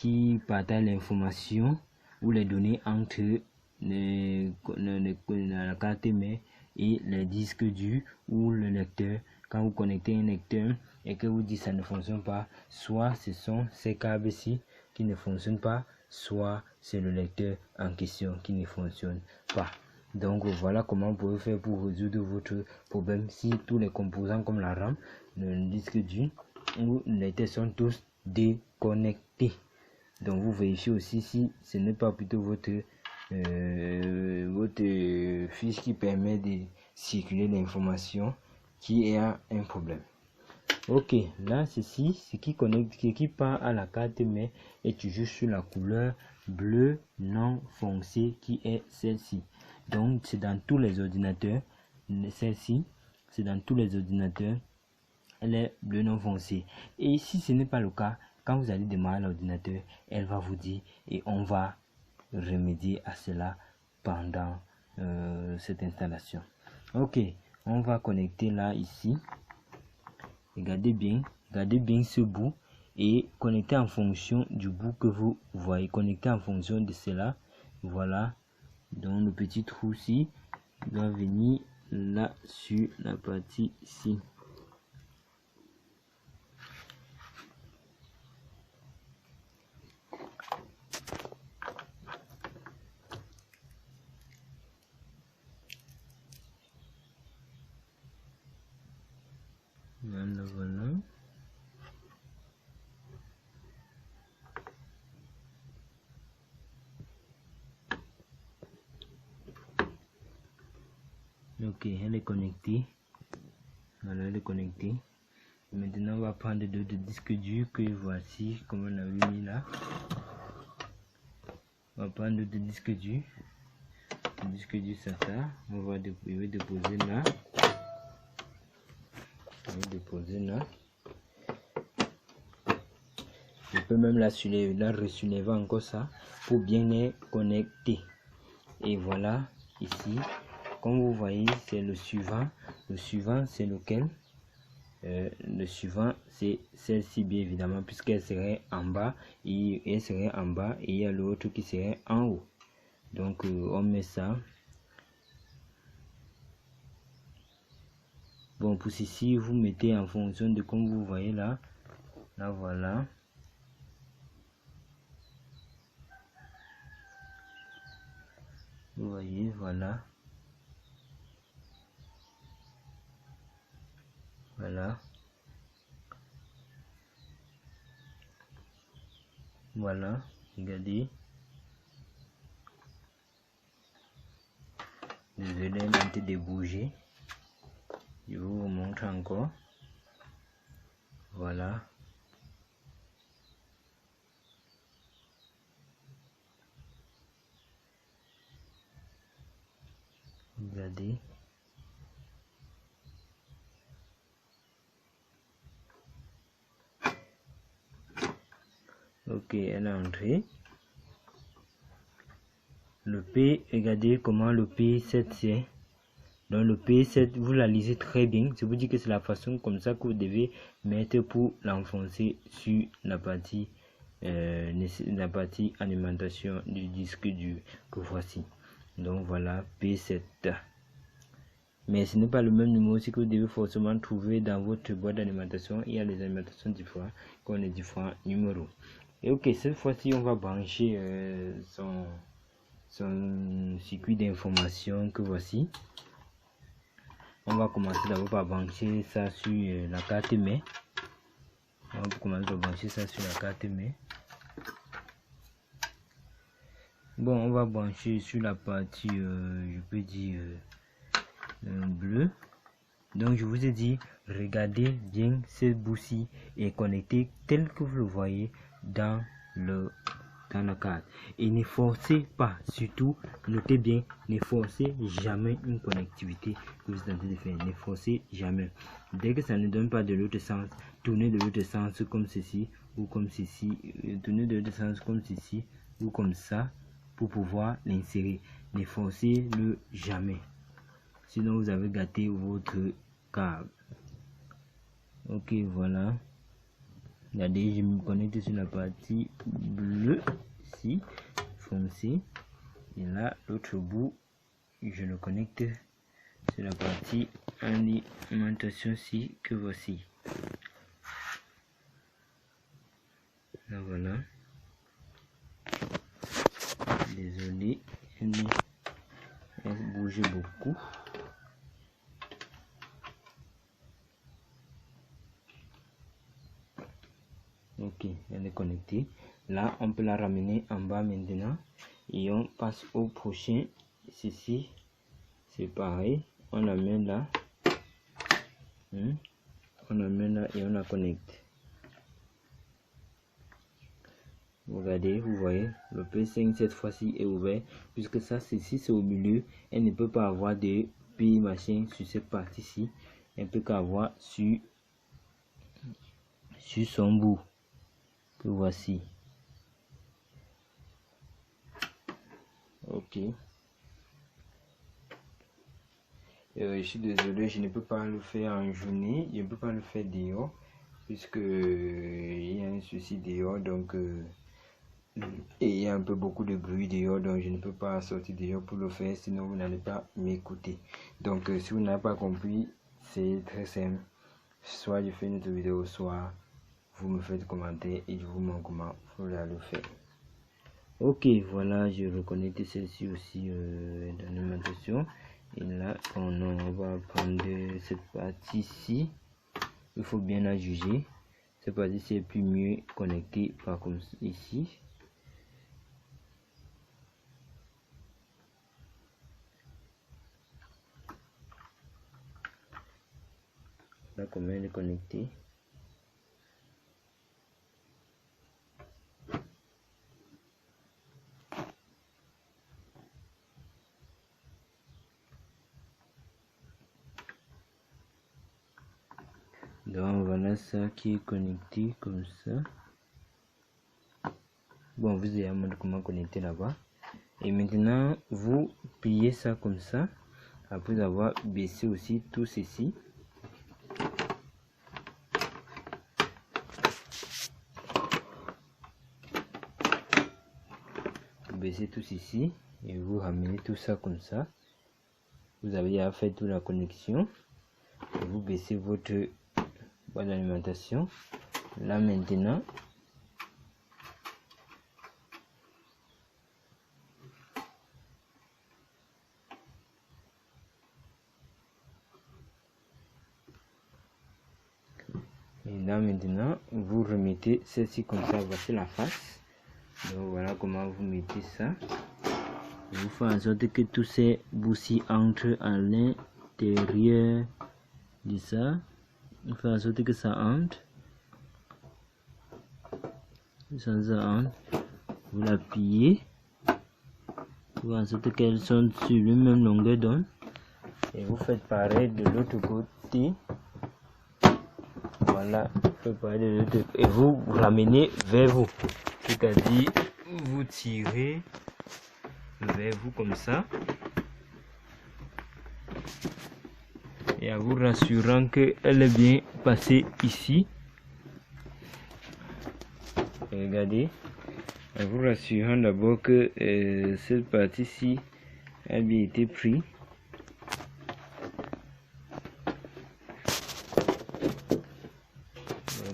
qui partage l'information ou les données entre la carte mère et les disques durs ou le lecteur. Quand vous connectez un lecteur et que vous dites ça ne fonctionne pas, soit ce sont ces câbles-ci qui ne fonctionnent pas, soit c'est le lecteur en question qui ne fonctionne pas. Donc voilà comment vous pouvez faire pour résoudre votre problème si tous les composants comme la RAM, le disque dur ou le lecteur sont tous déconnectés. Donc vous vérifiez aussi si ce n'est pas plutôt votre fiche qui permet de circuler l'information qui a un problème. Ok, là ceci, ce qui connecte, ce qui part à la carte mère est toujours sur la couleur bleu non foncé qui est celle-ci. Donc c'est dans tous les ordinateurs, celle-ci, c'est dans tous les ordinateurs, elle est bleu non foncé. Et si ce n'est pas le cas, quand vous allez démarrer l'ordinateur, elle va vous dire et on va remédier à cela pendant cette installation. Ok, on va connecter là ici. Regardez bien ce bout et connectez en fonction du bout que vous voyez. Connectez en fonction de cela. Voilà. Donc le petit trou-ci doit venir là sur la partie ici. Voilà. Ok, elle est connectée. Voilà, elle est connectée. Maintenant, on va prendre d'autres disques durs que voici, comme on avait mis là. On va prendre d'autres disques durs. Le disque dur SATA. On va déposer là. On va déposer là. Je peux même la resoulever encore ça pour bien les connecter. Et voilà, ici, comme vous voyez, c'est le suivant. Le suivant, c'est lequel? Le suivant, c'est celle-ci, bien évidemment, puisqu'elle serait en bas. Et elle serait en bas et il y a l'autre qui serait en haut. Donc, on met ça. Bon, pour ceci, vous mettez en fonction de comme vous voyez là. Là, voilà. Vous voyez, voilà. Voilà. Voilà. Regardez. Désolé, maintenant de bouger. Je vous montre encore. Voilà. Regardez. Ok, elle est entrée. Le P, regardez comment le P7 c'est. Donc le P7, vous la lisez très bien. Je vous dis que c'est la façon comme ça que vous devez mettre pour l'enfoncer sur la partie alimentation du disque dur que voici. Donc voilà, P7. Mais ce n'est pas le même numéro aussi que vous devez forcément trouver dans votre boîte d'alimentation. Il y a des alimentations différentes qui ont les différents numéros. Et ok, cette fois-ci, on va brancher son circuit d'information que voici. On va commencer d'abord par brancher ça sur la carte mère. On va commencer par brancher ça sur la carte mère. Bon, on va brancher sur la partie, je peux dire, bleu. Donc, je vous ai dit, regardez bien ce bout-ci et connectez tel que vous le voyez dans la carte. Et ne forcez pas, surtout, notez bien, ne forcez jamais une connectivité que vous êtes en train de faire. Ne forcez jamais. Dès que ça ne donne pas de l'autre sens, tournez de l'autre sens comme ceci ou comme ceci. Tournez de l'autre sens comme ceci ou comme ça pour pouvoir l'insérer. Ne forcez-le jamais. Sinon, vous avez gâté votre câble. Ok, voilà. Regardez, je me connecte sur la partie bleue ici, foncé, et là l'autre bout je le connecte sur la partie alimentation ici que voici. Là voilà, désolé, elle bouge beaucoup. Ok, elle est connectée. Là on peut la ramener en bas maintenant et on passe au prochain. Ceci c'est pareil, on la met là, on la met là et on la connecte. Regardez, vous voyez, le P5 cette fois-ci est ouvert, puisque ça, ceci c'est au milieu, elle ne peut pas avoir de P machin sur cette partie-ci, elle peut qu'avoir sur son bout, que voici. Ok. Je suis désolé, je ne peux pas le faire en journée, je ne peux pas le faire dehors, puisque il y a un souci dehors, donc et il y a un peu beaucoup de bruit dehors, donc je ne peux pas sortir dehors pour le faire, sinon vous n'allez pas m'écouter. Donc si vous n'avez pas compris, c'est très simple, soit je fais une autre vidéo, soit vous me faites commenter et je vous montre comment vous allez le faire. Ok, voilà, je reconnecte celle-ci aussi dans l'alimentation. Et là on va prendre cette partie-ci, il faut bien la juger. Cette partie-ci est plus mieux connectée par comme ici. Là comment elle est connectée. Donc voilà ça qui est connecté comme ça. Bon, vous avez montré comment connecter là-bas. Et maintenant vous pliez ça comme ça, après avoir baissé aussi tout ceci. Vous baissez tout ceci et vous ramenez tout ça comme ça. Vous avez déjà fait toute la connexion et vous baissez votre boîte d'alimentation. Là maintenant vous remettez celle-ci comme ça. Voici la face. Donc voilà comment vous mettez ça. Vous faites en sorte que tous ces bouts-ci entrent à l'intérieur de ça. Vous faites en sorte que ça entre. Ça entre. Vous la pliez. Vous faites en sorte qu'elles sont sur la même longueur d'onde. Et vous faites pareil de l'autre côté. Voilà, et vous ramenez vers vous, c'est-à-dire vous tirez vers vous comme ça, et en vous rassurant qu'elle est bien passée ici. Et regardez, en vous rassurant d'abord que cette partie-ci a bien été prise.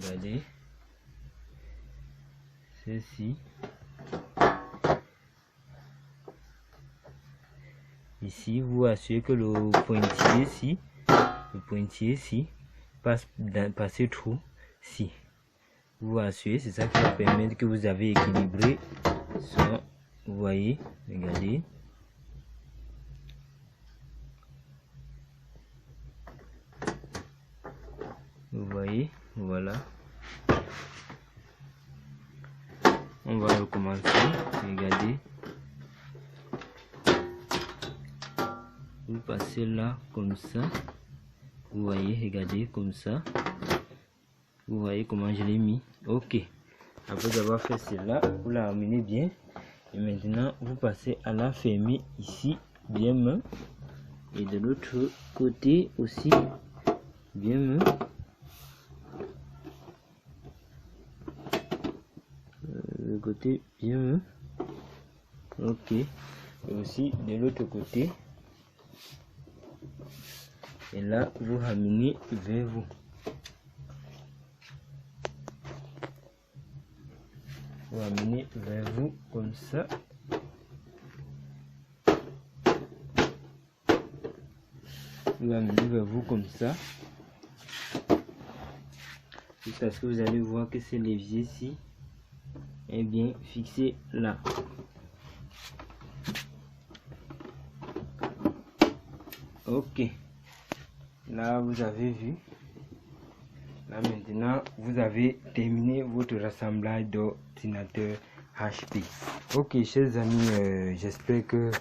Regardez, celle-ci. Ici, vous assurez que le pointillé ici, passe dans ce trou ci. Vous assurez, c'est ça qui va permettre que vous avez équilibré ça. Vous voyez, regardez. Vous voyez, voilà. On va recommencer. Regardez. Vous passez là comme ça. Vous voyez, regardez comme ça. Vous voyez comment je l'ai mis. Ok. Après avoir fait cela, vous la ramenez bien. Et maintenant, vous passez à la fermer ici, bien main. Et de l'autre côté aussi, bien main. le côté bien. Ok. Et aussi de l'autre côté. Et là, vous ramenez vers vous. Vous ramenez vers vous comme ça. Vous ramenez vers vous comme ça. Jusqu'à ce que vous allez voir que ce levier-ci est bien fixé là. Ok. Là, vous avez vu. Là maintenant, vous avez terminé votre rassemblage d'ordinateur HP. Ok, chers amis, j'espère que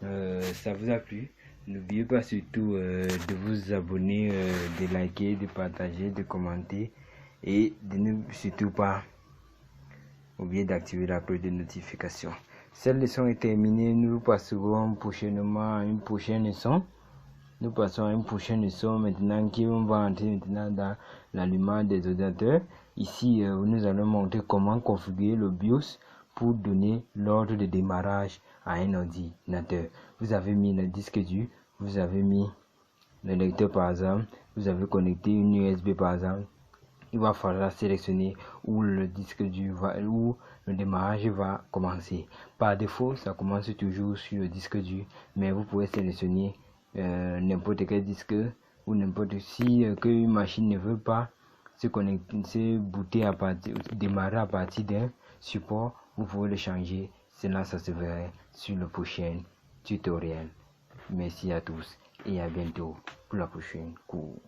ça vous a plu. N'oubliez pas surtout de vous abonner, de liker, de partager, de commenter et de ne surtout pas oublier d'activer la cloche de notification. Cette leçon est terminée. Nous passerons prochainement à une prochaine leçon. Nous passons à une prochaine leçon maintenant qui on va entrer maintenant dans l'allumage des ordinateurs. Ici, nous allons montrer comment configurer le BIOS pour donner l'ordre de démarrage à un ordinateur. Vous avez mis le disque dur, vous avez mis le lecteur par exemple, vous avez connecté une USB par exemple. Il va falloir sélectionner où le disque dur va, où le démarrage va commencer. Par défaut, ça commence toujours sur le disque dur, mais vous pouvez sélectionner n'importe quel disque ou n'importe si qu'une machine ne veut pas se booter à partir, démarrer à partir d'un support, vous pouvez le changer. Cela, ça se verra sur le prochain tutoriel. Merci à tous et à bientôt pour la prochaine cours.